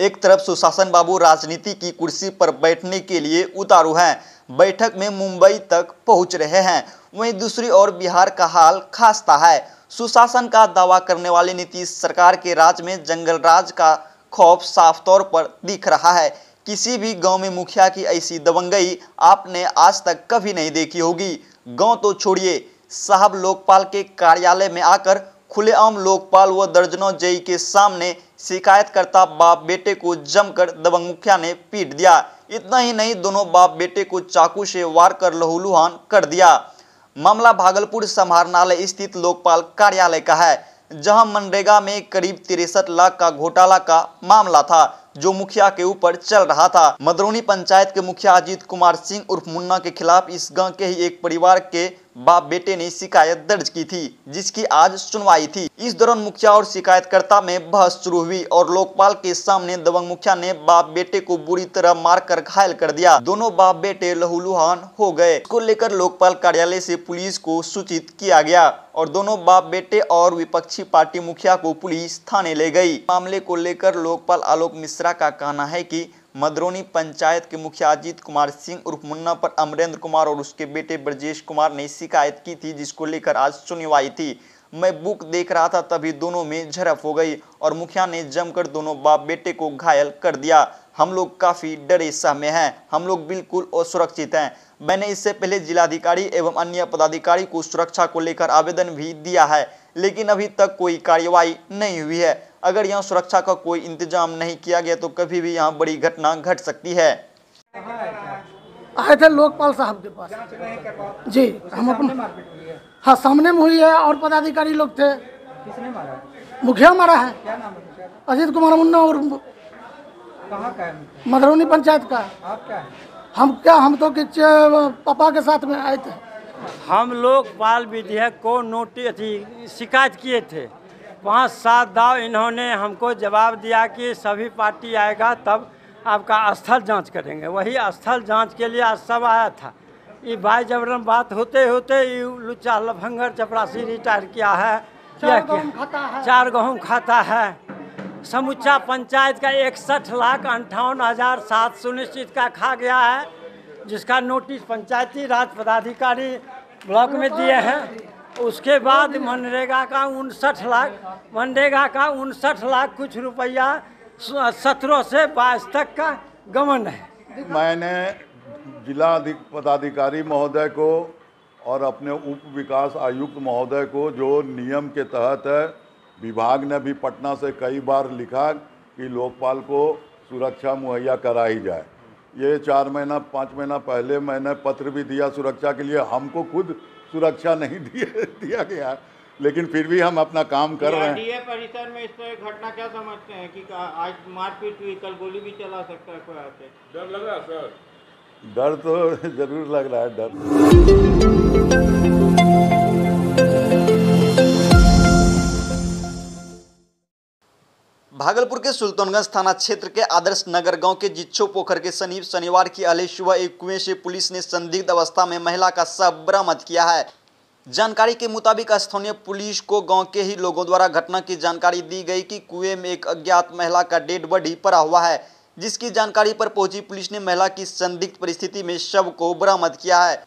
एक तरफ सुशासन बाबू राजनीति की कुर्सी पर बैठने के लिए उतारू हैं, बैठक में मुंबई तक पहुंच रहे हैं, वहीं दूसरी ओर बिहार का हाल खास्ता है। सुशासन का दावा करने वाले नीतीश सरकार के राज में जंगल राज का खौफ साफ तौर पर दिख रहा है। किसी भी गांव में मुखिया की ऐसी दबंगई आपने आज तक कभी नहीं देखी होगी। गांव तो छोड़िए, साहब लोकपाल के कार्यालय में आकर खुलेआम लोकपाल व दर्जनों जेई के सामने शिकायतकर्ता बाप बेटे को जमकर दबंग मुखिया ने पीट दिया। इतना ही नहीं, दोनों बाप बेटे को चाकू से वार कर लहूलुहान कर दिया। मामला भागलपुर समाहरणालय स्थित लोकपाल कार्यालय का है, जहां मनरेगा में करीब 63 लाख का घोटाला का मामला था, जो मुखिया के ऊपर चल रहा था। मदरौनी पंचायत के मुखिया अजीत कुमार सिंह उर्फ मुन्ना के खिलाफ इस गांव के ही एक परिवार के बाप बेटे ने शिकायत दर्ज की थी, जिसकी आज सुनवाई थी। इस दौरान मुखिया और शिकायतकर्ता में बहस शुरू हुई और लोकपाल के सामने दबंग मुखिया ने बाप बेटे को बुरी तरह मारकर घायल कर दिया। दोनों बाप बेटे लहूलुहान हो गए। इसको लेकर लोकपाल कार्यालय से पुलिस को सूचित किया गया और दोनों बाप बेटे और विपक्षी पार्टी मुखिया को पुलिस थाने ले गई। मामले को लेकर लोकपाल आलोक मिश्रा का कहना है कि मदरौनी पंचायत के मुखिया अजीत कुमार सिंह उर्फ मुन्ना पर अमरेंद्र कुमार और उसके बेटे ब्रजेश कुमार ने शिकायत की थी, जिसको लेकर आज सुनवाई थी। मैं बुक देख रहा था, तभी दोनों में झड़प हो गई और मुखिया ने जमकर दोनों बाप बेटे को घायल कर दिया। हम लोग काफी डरे सहमे हैं, हम लोग बिल्कुल असुरक्षित हैं। मैंने इससे पहले जिलाधिकारी एवं अन्य पदाधिकारी को सुरक्षा को लेकर आवेदन भी दिया है, लेकिन अभी तक कोई कार्रवाई नहीं हुई है। अगर यहाँ सुरक्षा का कोई इंतजाम नहीं किया गया तो कभी भी यहाँ बड़ी घटना घट सकती है। आए थे लोकपाल साहब के पास जी, हम अपने हाँ सामने में हुई है और पदाधिकारी लोग थे। किसने मारा? मुखिया मारा है। क्या नाम है? अजीत कुमार मुन्ना और कहाँ का है? मदरौनी पंचायत का। आप क्या है? हम तो पापा के साथ में आए थे। हम लोकपाल विधेयक को नोटिस शिकायत किए थे। 5-7 दाव इन्होंने हमको जवाब दिया कि सभी पार्टी आएगा तब आपका स्थल जांच करेंगे। वही स्थल जांच के लिए आज सब आया था। ये भाई जबरन बात होते होते लुच्चा लफंगर चपरासी रिटायर किया है, 4 गेहूँ खाता है। समुच्चा पंचायत का 61,58,700 सुनिश्चित का खा गया है, जिसका नोटिस पंचायती राज पदाधिकारी ब्लॉक में दिए हैं। उसके बाद मनरेगा का 59 लाख कुछ रुपया 17 से 22 तक का गमन है। मैंने जिला पदाधिकारी महोदय को और अपने उप विकास आयुक्त महोदय को, जो नियम के तहत है, विभाग ने भी पटना से कई बार लिखा कि लोकपाल को सुरक्षा मुहैया कराई जाए। ये 4 महीना 5 महीना पहले मैंने पत्र भी दिया सुरक्षा के लिए। हमको खुद सुरक्षा नहीं दिया गया, लेकिन फिर भी हम अपना काम कर रहे हैं। डीए परिसर में इस तरह घटना क्या समझते हैं कि आज मारपीट हुई, कल गोली भी चला सकता है कोई आके? डर लग रहा है सर? डर तो जरूर लग रहा है, डर। भागलपुर के सुल्तानगंज थाना क्षेत्र के आदर्श नगर गांव के जिच्छो पोखर के समीप शनिवार की अहले सुबह एक कुएं से पुलिस ने संदिग्ध अवस्था में महिला का शव बरामद किया है। जानकारी के मुताबिक स्थानीय पुलिस को गांव के ही लोगों द्वारा घटना की जानकारी दी गई कि कुएं में एक अज्ञात महिला का डेड बॉडी पड़ा हुआ है, जिसकी जानकारी पर पहुंची पुलिस ने महिला की संदिग्ध परिस्थिति में शव को बरामद किया है।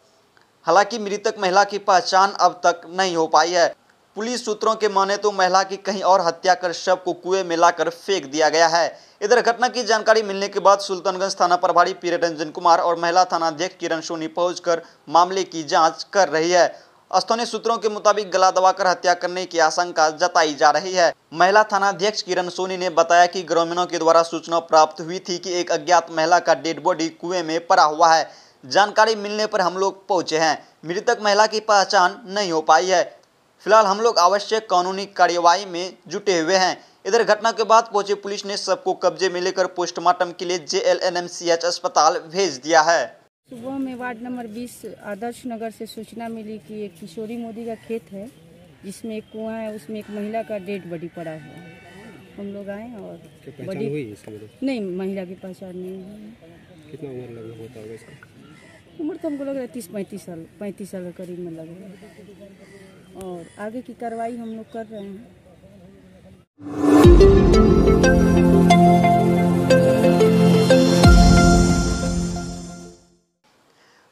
हालांकि मृतक महिला की पहचान अब तक नहीं हो पाई है। पुलिस सूत्रों के माने तो महिला की कहीं और हत्या कर शव को कुएं में लाकर फेंक दिया गया है। इधर घटना की जानकारी मिलने के बाद सुल्तानगंज थाना प्रभारी प्रियरंजन कुमार और महिला थानाध्यक्ष किरण सोनी पहुंचकर मामले की जांच कर रही है। स्थानीय सूत्रों के मुताबिक गला दबाकर हत्या करने की आशंका जताई जा रही है। महिला थानाध्यक्ष किरण सोनी ने बताया कि ग्रामीणों के द्वारा सूचना प्राप्त हुई थी कि एक अज्ञात महिला का डेड बॉडी कुएं में पड़ा हुआ है। जानकारी मिलने पर हम लोग पहुंचे हैं। मृतक महिला की पहचान नहीं हो पाई है। फिलहाल हम लोग आवश्यक कानूनी कार्यवाही में जुटे हुए हैं। इधर घटना के बाद पहुंचे पुलिस ने सबको कब्जे में लेकर पोस्टमार्टम के लिए JLNMCH अस्पताल भेज दिया है। सुबह में वार्ड नंबर 20 आदर्श नगर से सूचना मिली कि एक किशोरी मोदी का खेत है, जिसमें एक कुआं है, उसमें एक महिला का डेड बॉडी पड़ा हुआ है। हम लोग आए और बॉडी नहीं, महिला की पहचान नहीं है। कितना उम्र लगा होता होगा इसका? उम्र तो हमको लग रहा है 30-35 साल, 35 साल के करीब में लग रहा है। और आगे की कार्रवाई हम लोग कर रहे हैं।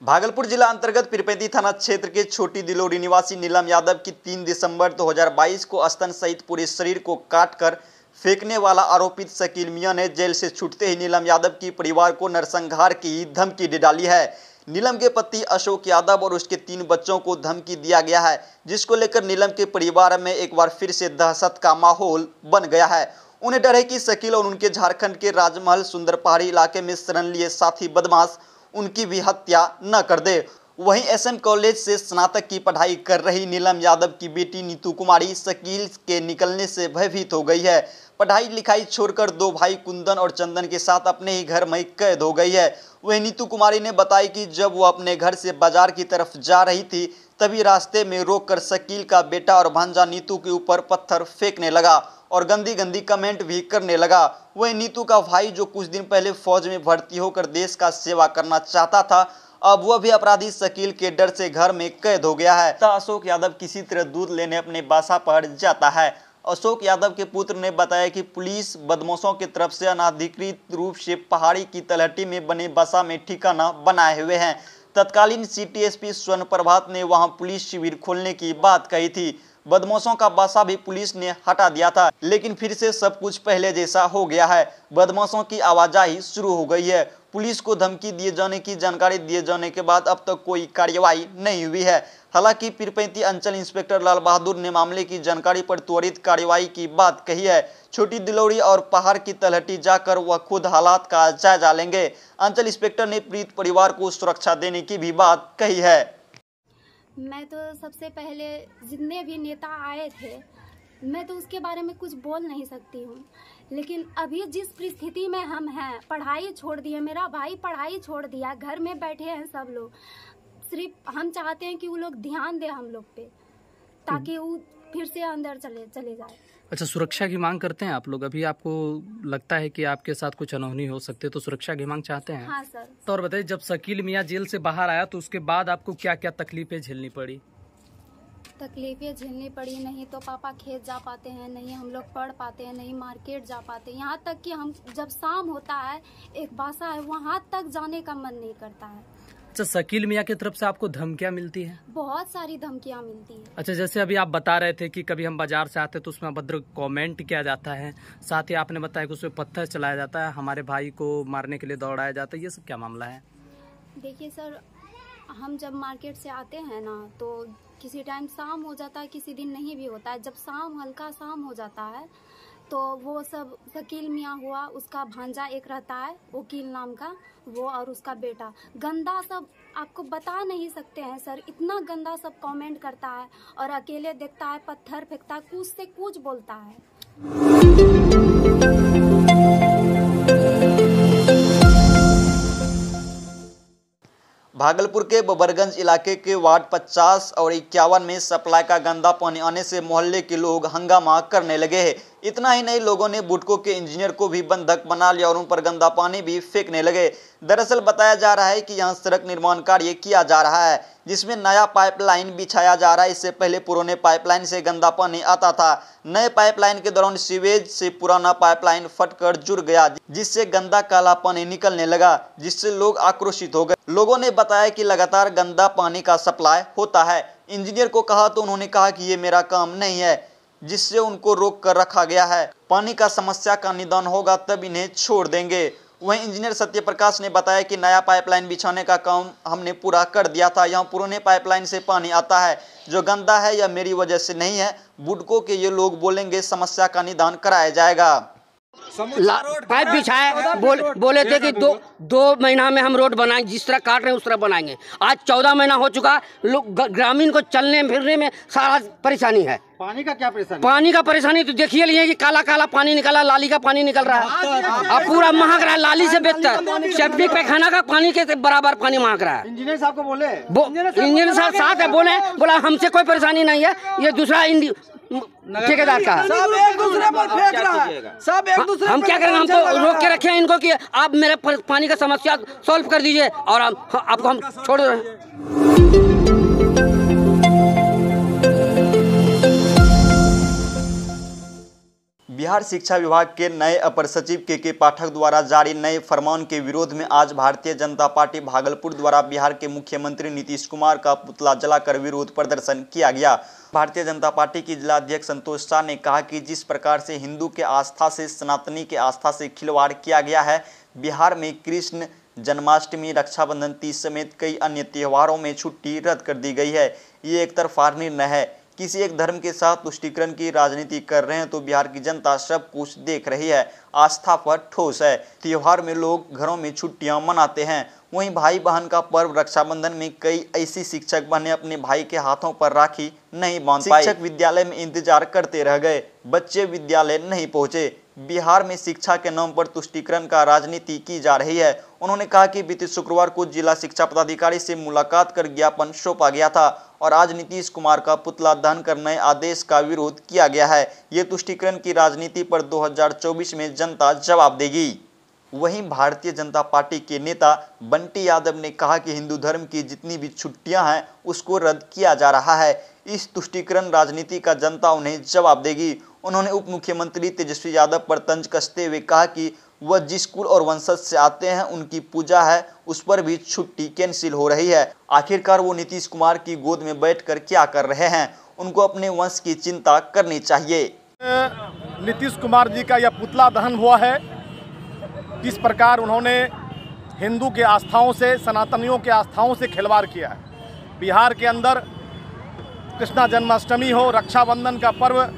भागलपुर जिला अंतर्गत पीरपैंती थाना क्षेत्र के छोटी दिलोरी निवासी नीलम यादव की 3 दिसंबर 2022 को स्तन सहित पूरे शरीर को काटकर फेंकने वाला आरोपित शकील मियां ने जेल से छूटते ही नीलम यादव की परिवार को नरसंहार की धमकी दे डाली है। नीलम के पति अशोक यादव और उसके 3 बच्चों को धमकी दिया गया है, जिसको लेकर नीलम के परिवार में एक बार फिर से दहशत का माहौल बन गया है। उन्हें डर है कि शकील और उनके झारखंड के राजमहल सुंदर पहाड़ी इलाके में शरण लिए साथी बदमाश उनकी भी हत्या न कर दे। वहीं एसएम कॉलेज से स्नातक की पढ़ाई कर रही नीलम यादव की बेटी नीतू कुमारी शकील के निकलने से भयभीत हो गई है। पढ़ाई लिखाई छोड़कर 2 भाई कुंदन और चंदन के साथ अपने ही घर में कैद हो गई है। वहीं नीतू कुमारी ने बताई कि जब वो अपने घर से बाजार की तरफ जा रही थी तभी रास्ते में रोककर शकील का बेटा और भांजा नीतू के ऊपर पत्थर फेंकने लगा और गंदी गंदी कमेंट भी करने लगा। वहीं नीतू का भाई जो कुछ दिन पहले फौज में भर्ती होकर देश का सेवा करना चाहता था, अब वह भी अपराधी शकील के डर से घर में कैद हो गया है। अशोक यादव किसी तरह दूध लेने अपने बासा पर जाता है। अशोक यादव के पुत्र ने बताया कि पुलिस बदमाशों की तरफ से अनाधिकृत रूप से पहाड़ी की तलहटी में बने बसा में ठिकाना बनाए हुए हैं। तत्कालीन सिटी एसपी स्वर्ण प्रभात ने वहां पुलिस शिविर खोलने की बात कही थी। बदमाशों का बासा भी पुलिस ने हटा दिया था, लेकिन फिर से सब कुछ पहले जैसा हो गया है। बदमाशों की आवाजाही शुरू हो गई है। पुलिस को धमकी दिए जाने की जानकारी दिए जाने के बाद अब तक कोई कार्रवाई नहीं हुई है। हालांकि पीरपैंती अंचल इंस्पेक्टर लाल बहादुर ने मामले की जानकारी पर त्वरित कार्रवाई की बात कही है। छोटी दिलोरी और पहाड़ की तलहटी जाकर वह खुद हालात का जायजा लेंगे। अंचल इंस्पेक्टर ने पीड़ित परिवार को सुरक्षा देने की भी बात कही है। मैं तो सबसे पहले जितने भी नेता आए थे, मैं तो उसके बारे में कुछ बोल नहीं सकती हूँ, लेकिन अभी जिस परिस्थिति में हम हैं, पढ़ाई छोड़ दी है, मेरा भाई पढ़ाई छोड़ दिया, घर में बैठे हैं सब लोग। सिर्फ हम चाहते हैं कि वो लोग ध्यान दें हम लोग पे, ताकि वो फिर से अंदर चले जाए। अच्छा, सुरक्षा की मांग करते हैं आप लोग? अभी आपको लगता है कि आपके साथ कुछ अनहोनी हो सकती है, तो सुरक्षा की मांग चाहते हैं? हाँ सर। तो और बताइए, जब शकील मियां जेल से बाहर आया तो उसके बाद आपको क्या क्या तकलीफें झेलनी पड़ी? तकलीफें झेलनी पड़ी, नहीं तो पापा खेत जा पाते हैं, नहीं हम लोग पढ़ पाते हैं, नहीं मार्केट जा पाते, यहाँ तक कि हम जब शाम होता है एक बासा है वहाँ तक जाने का मन नहीं करता है। अच्छा, शकील मियां की तरफ से आपको धमकियां मिलती हैं? बहुत सारी धमकियां मिलती हैं। अच्छा, जैसे अभी आप बता रहे थे कि कभी हम बाजार से आते तो उसमें अभद्र कमेंट किया जाता है, साथ ही आपने बताया कि उसमें पत्थर चलाया जाता है, हमारे भाई को मारने के लिए दौड़ाया जाता है, ये सब क्या मामला है? देखिए सर, हम जब मार्केट से आते हैं ना तो किसी टाइम शाम हो जाता है, किसी दिन नहीं भी होता है। जब शाम हल्का शाम हो जाता है तो वो सब शकील मियां हुआ, उसका भांजा एक रहता है वकील नाम का, वो और उसका बेटा, गंदा सब आपको बता नहीं सकते हैं सर, इतना गंदा सब कमेंट करता है और अकेले देखता है, पत्थर फेंकता है, कुछ से कुछ बोलता है। भागलपुर के बबरगंज इलाके के वार्ड 50 और 51 में सप्लाई का गंदा पानी आने से मोहल्ले के लोग हंगामा करने लगे हैं। इतना ही नहीं, लोगों ने बुडको के इंजीनियर को भी बंधक बना लिया और उन पर गंदा पानी भी फेंकने लगे। दरअसल बताया जा रहा है कि यहां सड़क निर्माण कार्य किया जा रहा है, जिसमें नया पाइपलाइन बिछाया जा रहा है। इससे पहले पुराने पाइपलाइन से गंदा पानी आता था। नए पाइपलाइन के दौरान सीवेज से पुराना पाइपलाइन फटकर जुड़ गया, जिससे गंदा काला पानी निकलने लगा, जिससे लोग आक्रोशित हो गए। लोगों ने बताया कि लगातार गंदा पानी का सप्लाई होता है। इंजीनियर को कहा तो उन्होंने कहा कि ये मेरा काम नहीं है, जिससे उनको रोक कर रखा गया है। पानी का समस्या का निदान होगा तब इन्हें छोड़ देंगे। वहीं इंजीनियर सत्य प्रकाश ने बताया कि नया पाइपलाइन बिछाने का काम हमने पूरा कर दिया था। यहाँ पुराने पाइपलाइन से पानी आता है जो गंदा है, या मेरी वजह से नहीं है। बुडको के ये लोग बोलेंगे, समस्या का निदान कराया जाएगा। पाइप बिछाए, बोले थे कि दो महीना में हम रोड बनाएंगे, जिस तरह काट रहे हैं उस तरह बनाएंगे। आज 14 महीना हो चुका, लोग ग्रामीण को चलने फिरने में सारा परेशानी है। पानी का क्या परेशानी? पानी का परेशानी तो देखिए लिए कि काला काला पानी निकला, लाली का पानी निकल रहा है, अब पूरा महक रहा है, लाली से बेहतर सेप्टिक पैखाना का पानी के बराबर पानी महक रहा है। इंजीनियर साहब को बोले, इंजीनियर साहब साथ है, बोला हमसे कोई परेशानी नहीं है, ये दूसरा ठेकेदार का है। सब एक दूसरे पर फेंक रहा है, सब एक दूसरे। हम क्या करें, हम तो रोक के रखे हैं इनको कि आप मेरे पानी का समस्या सॉल्व कर दीजिए और आपको हम छोड़ रहे हैं। बिहार बिहार शिक्षा विभाग के नए अपर सचिव के पाठक द्वारा जारी नए फरमान के विरोध में आज भारतीय जनता पार्टी भागलपुर द्वारा बिहार के मुख्यमंत्री नीतीश कुमार का पुतला जलाकर विरोध प्रदर्शन किया गया। भारतीय जनता पार्टी की जिलाध्यक्ष संतोष शाह ने कहा कि जिस प्रकार से हिंदू के आस्था से सनातनी के आस्था से खिलवाड़ किया गया है, बिहार में कृष्ण जन्माष्टमी, रक्षाबंधन, तीज समेत कई अन्य त्योहारों में छुट्टी रद्द कर दी गई है। ये एक तरफा निर्णय है। किसी एक धर्म के साथ तुष्टीकरण की राजनीति कर रहे हैं तो बिहार की जनता सब कुछ देख रही है। आस्था पर ठोस है। त्योहार में लोग घरों में छुट्टियां मनाते हैं। वहीं भाई बहन का पर्व रक्षाबंधन में कई ऐसी शिक्षक बने अपने भाई के हाथों पर राखी नहीं बांध पाए। शिक्षक विद्यालय में इंतजार करते रह गए, बच्चे विद्यालय नहीं पहुंचे। बिहार में शिक्षा के नाम पर तुष्टीकरण का राजनीति की जा रही है। उन्होंने कहा कि बीते शुक्रवार को जिला शिक्षा पदाधिकारी से मुलाकात कर ज्ञापन सौंपा गया था और आज नीतीश कुमार का पुतला दहन कर नए आदेश का विरोध किया गया है। ये तुष्टीकरण की राजनीति पर 2024 में जनता जवाब देगी। वहीं भारतीय जनता पार्टी के नेता बंटी यादव ने कहा कि हिंदू धर्म की जितनी भी छुट्टियां हैं उसको रद्द किया जा रहा है। इस तुष्टीकरण राजनीति का जनता उन्हें जवाब देगी। उन्होंने उप मुख्यमंत्री तेजस्वी यादव पर तंज कसते हुए कहा कि वह जिस कुल और वंशज से आते हैं उनकी पूजा है, उस पर भी छुट्टी कैंसिल हो रही है। आखिरकार वो नीतीश कुमार की गोद में बैठकर क्या कर रहे हैं? उनको अपने वंश की चिंता करनी चाहिए। नीतीश कुमार जी का यह पुतला दहन हुआ है। जिस प्रकार उन्होंने हिंदू के आस्थाओं से, सनातनियों के आस्थाओं से खिलवाड़ किया है। बिहार के अंदर कृष्णा जन्माष्टमी हो, रक्षाबंधन का पर्व,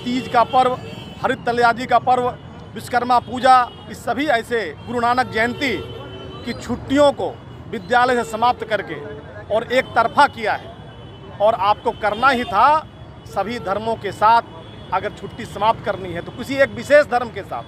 तीज का पर्व, हरित तलयाजी का पर्व, विश्वकर्मा पूजा, इस सभी ऐसे गुरु नानक जयंती की छुट्टियों को विद्यालय से समाप्त करके और एक तरफा किया है। और आपको करना ही था सभी धर्मों के साथ, अगर छुट्टी समाप्त करनी है तो किसी एक विशेष धर्म के साथ।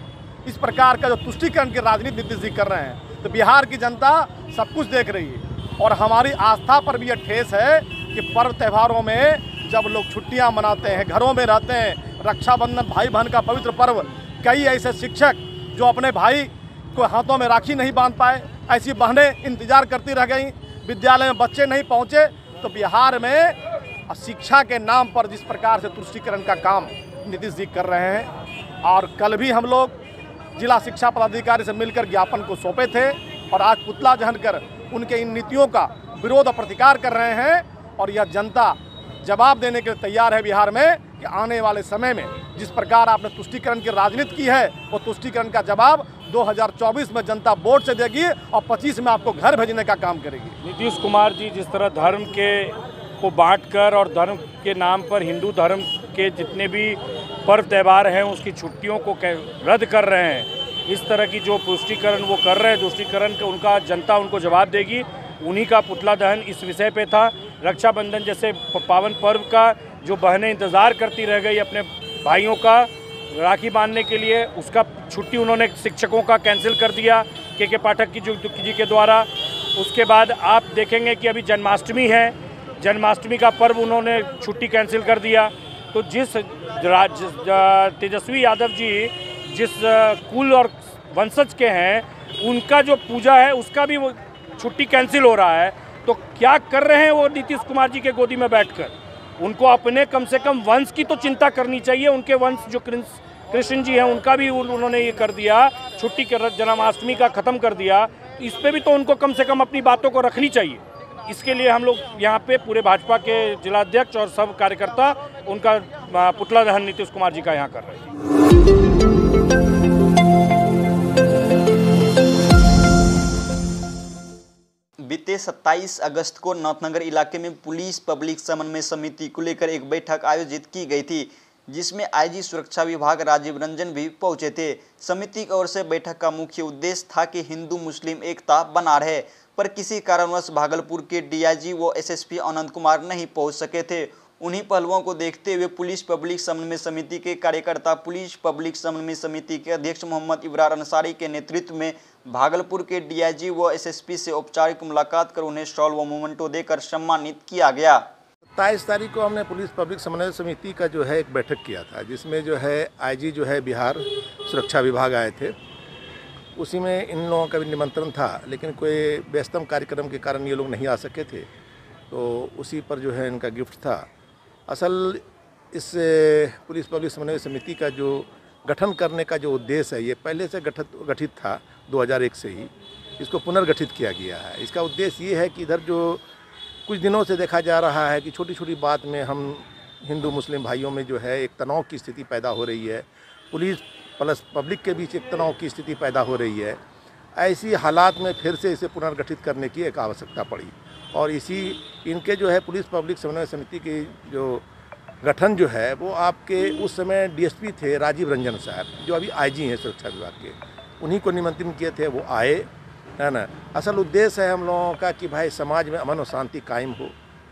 इस प्रकार का जो तुष्टीकरण की राजनीति नीतीश जी कर रहे हैं तो बिहार की जनता सब कुछ देख रही है। और हमारी आस्था पर भी यह ठेस है कि पर्व त्योहारों में जब लोग छुट्टियां मनाते हैं, घरों में रहते हैं, रक्षाबंधन भाई बहन का पवित्र पर्व, कई ऐसे शिक्षक जो अपने भाई को हाथों में राखी नहीं बांध पाए, ऐसी बहनें इंतजार करती रह गई, विद्यालय में बच्चे नहीं पहुंचे। तो बिहार में शिक्षा के नाम पर जिस प्रकार से तुष्टीकरण का काम नीतीश जी कर रहे हैं, और कल भी हम लोग जिला शिक्षा पदाधिकारी से मिलकर ज्ञापन को सौंपे थे और आज पुतला दहन कर उनके इन नीतियों का विरोध और प्रतिकार कर रहे हैं। और यह जनता जवाब देने के लिए तैयार है बिहार में कि आने वाले समय में जिस प्रकार आपने तुष्टीकरण की राजनीति की है, वो तुष्टीकरण का जवाब 2024 में जनता वोट से देगी और 25 में आपको घर भेजने का काम करेगी। नीतीश कुमार जी जिस तरह धर्म को बांटकर और धर्म के नाम पर हिंदू धर्म के जितने भी पर्व त्यौहार हैं उसकी छुट्टियों को रद्द कर रहे हैं, इस तरह की जो पुष्टिकरण वो कर रहे हैं, तुष्टीकरण का उनका जनता उनको जवाब देगी। उन्हीं का पुतला दहन इस विषय पे था। रक्षाबंधन जैसे पावन पर्व का जो बहनें इंतज़ार करती रह गई अपने भाइयों का राखी बांधने के लिए, उसका छुट्टी उन्होंने शिक्षकों का कैंसिल कर दिया के पाठक जी के द्वारा। उसके बाद आप देखेंगे कि अभी जन्माष्टमी है, जन्माष्टमी का पर्व उन्होंने छुट्टी कैंसिल कर दिया। तो जिस तेजस्वी यादव जी जिस कुल और वंशज के हैं, उनका जो पूजा है उसका भी वो छुट्टी कैंसिल हो रहा है। तो क्या कर रहे हैं वो नीतीश कुमार जी के गोदी में बैठकर? उनको अपने कम से कम वंश की तो चिंता करनी चाहिए। उनके वंश जो कृष्ण जी हैं उनका भी उन्होंने ये कर दिया, छुट्टी के जन्माष्टमी का ख़त्म कर दिया। इस पर भी तो उनको कम से कम अपनी बातों को रखनी चाहिए। इसके लिए हम लोग यहाँ पे पूरे भाजपा के जिलाध्यक्ष और सब कार्यकर्ता उनका पुतला दहन नीतीश कुमार जी का यहाँ कर रहे हैं। बीते 27 अगस्त को नाथनगर इलाके में पुलिस पब्लिक समन्वय समिति को लेकर एक बैठक आयोजित की गई थी, जिसमें आईजी सुरक्षा विभाग राजीव रंजन भी पहुंचे थे। समिति की ओर से बैठक का मुख्य उद्देश्य था कि हिंदू मुस्लिम एकता बना रहे, पर किसी कारणवश भागलपुर के डीआईजी व एसएसपी आनंद कुमार नहीं पहुंच सके थे। उन्हीं पहलुओं को देखते हुए पुलिस पब्लिक समन्वय समिति के कार्यकर्ता पुलिस पब्लिक समन्वय समिति के अध्यक्ष मोहम्मद इब्रार अंसारी के नेतृत्व में भागलपुर के डीआईजी व एसएसपी से औपचारिक मुलाकात कर उन्हें शॉल व मोमेंटो देकर सम्मानित किया गया। 27 तारीख को हमने पुलिस पब्लिक समन्वय समिति का जो है एक बैठक किया था, जिसमें जो है आईजी जो है बिहार सुरक्षा विभाग आए थे। उसी में इन लोगों का भी निमंत्रण था, लेकिन कोई व्यस्तम कार्यक्रम के कारण ये लोग नहीं आ सके थे, तो उसी पर जो है इनका गिफ्ट था। असल इस पुलिस पब्लिक समन्वय समिति का जो गठन करने का जो उद्देश्य है, ये पहले से गठित था 2001 से ही, इसको पुनर्गठित किया गया है। इसका उद्देश्य ये है कि इधर जो कुछ दिनों से देखा जा रहा है कि छोटी छोटी बात में हम हिंदू मुस्लिम भाइयों में जो है एक तनाव की स्थिति पैदा हो रही है, पुलिस प्लस पब्लिक के बीच एक तनाव की स्थिति पैदा हो रही है। ऐसी हालात में फिर से इसे पुनर्गठित करने की एक आवश्यकता पड़ी और इनके जो है पुलिस पब्लिक समन्वय समिति की जो गठन जो है वो आपके उस समय डीएसपी थे राजीव रंजन साहब, जो अभी आईजी हैं सुरक्षा विभाग के, उन्हीं को निमंत्रण किए थे, वो आए, है ना। असल उद्देश्य है हम लोगों का कि भाई समाज में अमन और शांति कायम हो,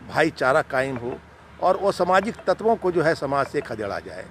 भाईचारा कायम हो और वो सामाजिक तत्वों को जो है समाज से खदेड़ा जाए।